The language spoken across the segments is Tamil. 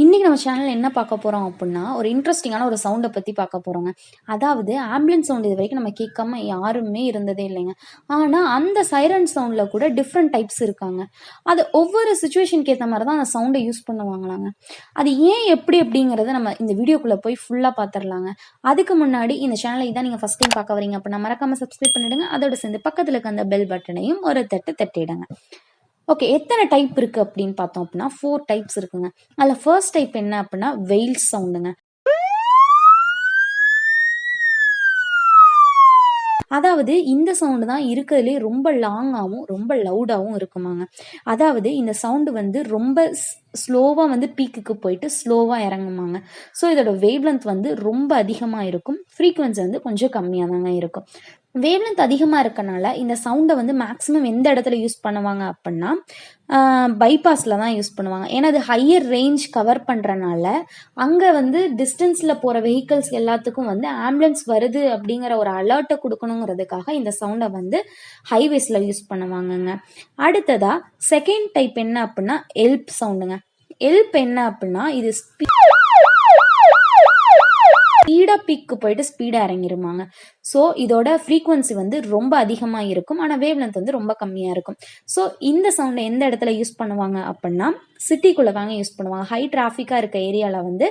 இன்னைக்கு நம்ம சேனல்ல என்ன பார்க்க போறோம் அப்படின்னா, ஒரு இன்ட்ரெஸ்டிங்கான ஒரு சவுண்ட பத்தி பார்க்க போறோங்க. அதாவது ஆம்புலன்ஸ் சவுண்ட் இதுவரைக்கும் நம்ம கேட்காம யாருமே இருந்ததே இல்லைங்க. ஆனா, அந்த சைரன் சவுண்ட்ல கூட டிஃபரெண்ட் டைப்ஸ் இருக்காங்க. அது ஒவ்வொரு சிச்சுவேஷனுக்கு ஏத்த மாரி தான் அந்த சவுண்ட யூஸ் பண்ணுவாங்களாங்க. அது ஏன், எப்படி அப்படிங்கிறத நம்ம இந்த வீடியோக்குள்ள போய் ஃபுல்லா பார்த்துரலாங்க. அதுக்கு முன்னாடி இந்த சேனலை இதான் நீங்க ஃபர்ஸ்ட் டைம் பார்க்க வரீங்க அப்படின்னா, மறக்காம சப்ஸ்கிரைப் பண்ணிடுங்க. அதோட சேர்ந்து பக்கத்துல இருக்க அந்த பெல் பட்டனையும் ஒரு தட்டு தட்டிடுங்க. ஓகே. எத்தனை டைப் இருக்கு அப்படின்னு பார்த்தோம் அப்படின்னா 4 டைப்ஸ் இருக்குங்க. அதில் ஃபர்ஸ்ட் டைப் என்ன அப்படின்னா வெயில் சவுண்டுங்க. அதாவது இந்த சவுண்டு தான் இருக்கிறதுலே ரொம்ப லாங்காகவும் ரொம்ப லவுடாகவும் இருக்குமாங்க. அதாவது இந்த சவுண்டு வந்து ரொம்ப ஸ்லோவாக வந்து பீக்குக்கு போயிட்டு ஸ்லோவாக இறங்குமாங்க. ஸோ இதோட வேவ் லென்த் வந்து ரொம்ப அதிகமாக இருக்கும். ஃப்ரீக்வன்சி வந்து கொஞ்சம் கம்மியாக தாங்க இருக்கும். வேவ் லென்த் அதிகமாக இருக்கனால இந்த சவுண்டை வந்து மேக்ஸிமம் எந்த இடத்துல யூஸ் பண்ணுவாங்க அப்படின்னா பைபாஸில் தான் யூஸ் பண்ணுவாங்க. ஏன்னா அது ஹையர் ரேஞ்ச் கவர் பண்ணுறனால அங்கே வந்து டிஸ்டன்ஸில் போகிற வெஹிக்கிள்ஸ் எல்லாத்துக்கும் வந்து ஆம்புலன்ஸ் வருது அப்படிங்கிற ஒரு அலர்ட்டை கொடுக்கணுங்கிறதுக்காக இந்த சவுண்டை வந்து ஹைவேஸில் யூஸ் பண்ணுவாங்கங்க. அடுத்ததா செகண்ட் டைப் என்ன அப்படின்னா எல்ப் சவுண்டுங்க. எல்ப் என்ன அப்படின்னா இது ஸ்பீடாக பீக்கு போயிட்டு ஸ்பீடாக இறங்கிருமாங்க. ஸோ இதோட ஃப்ரீக்வன்சி வந்து ரொம்ப அதிகமாக இருக்கும். ஆனால் வேவ் லென்த் வந்து ரொம்ப கம்மியாக இருக்கும். ஸோ இந்த சவுண்டை எந்த இடத்துல யூஸ் பண்ணுவாங்க அப்படின்னா சிட்டிக்குள்ளே தாங்க யூஸ் பண்ணுவாங்க. ஹை டிராஃபிக்காக இருக்க ஏரியாவில் வந்து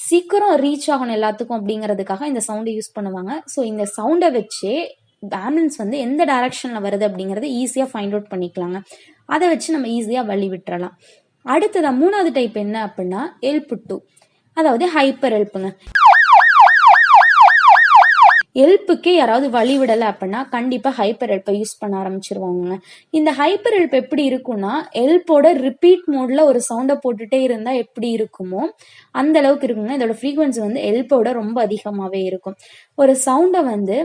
சீக்கிரம் ரீச் ஆகணும் எல்லாத்துக்கும் அப்படிங்கிறதுக்காக இந்த சவுண்டை யூஸ் பண்ணுவாங்க. ஸோ இந்த சவுண்டை வச்சே ஆம்புலன்ஸ் வந்து எந்த டைரக்ஷனில் வருது அப்படிங்கிறத ஈஸியாக ஃபைண்ட் அவுட் பண்ணிக்கலாங்க. அதை வச்சு நம்ம ஈஸியாக வழி விட்டுறலாம். அடுத்ததா மூணாவது டைப் என்ன அப்படின்னா எல்ப் 2, அதாவது ஹைப்பர் எல்ப்புங்க. எல்ப்புக்கே யாராவது வழி விடலை அப்படின்னா கண்டிப்பாக ஹைப்பர் எல்ப்பை யூஸ் பண்ண ஆரம்பிச்சிருவாங்க. இந்த ஹைப்பர் எல்ப் எப்படி இருக்கும்னா எல்ப்போட ரிப்பீட் மோட்ல ஒரு சவுண்டை போட்டுட்டே இருந்தால் எப்படி இருக்குமோ அந்த அளவுக்கு இருக்குங்க. இதோட ஃப்ரீக்வன்சி வந்து எல்ப்போட ரொம்ப அதிகமாகவே இருக்கும். ஒரு சவுண்டை வந்து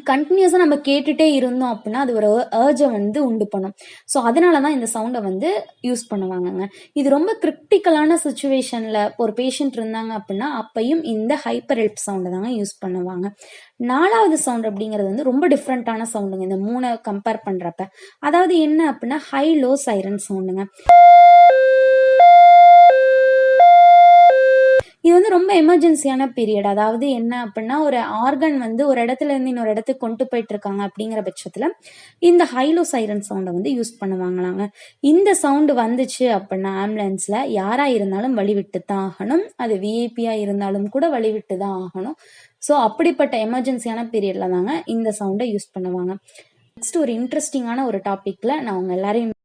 கண்டினியூஸாக நம்ம கேட்டுட்டே இருந்தோம் அப்படின்னா அது ஒரு ஏர்ஜை வந்து உண்டு பண்ணும். ஸோ அதனால தான் இந்த சவுண்டை வந்து யூஸ் பண்ணுவாங்கங்க. இது ரொம்ப கிரிட்டிக்கலான சுச்சுவேஷனில் ஒரு பேஷண்ட் இருந்தாங்க அப்படின்னா அப்பையும் இந்த ஹைப்பர் எல்ப் சவுண்டை தாங்க யூஸ் பண்ணுவாங்க. நாலாவது சவுண்ட் அப்படிங்கிறது வந்து ரொம்ப டிஃப்ரெண்ட்டான சவுண்டுங்க இந்த 3 கம்பேர் பண்ணுறப்ப. அதாவது என்ன அப்படின்னா ஹை லோ சைரன் சவுண்டுங்க. இது வந்து ரொம்ப எமர்ஜென்சியான பீரியட். அதாவது என்ன அப்படின்னா ஒரு ஆர்கன் வந்து ஒரு இடத்துல இருந்து இன்னொரு இடத்துக்கு கொண்டு போயிட்டு இருக்காங்க அப்படிங்கிற பட்சத்துல இந்த ஹைலோ சைரன் சவுண்டை வந்து யூஸ் பண்ணுவாங்களாங்க. இந்த சவுண்டு வந்துச்சு அப்படின்னா ஆம்புலன்ஸ்ல யாரா இருந்தாலும் வழி விட்டு தான் ஆகணும். அது விஐபியா இருந்தாலும் கூட வழி விட்டு தான் ஆகணும். ஸோ அப்படிப்பட்ட எமர்ஜென்சியான பீரியட்ல தாங்க இந்த சவுண்டை யூஸ் பண்ணுவாங்க. நெக்ஸ்ட் ஒரு இன்ட்ரெஸ்டிங்கான ஒரு டாபிக்ல நான் உங்க எல்லாரையும்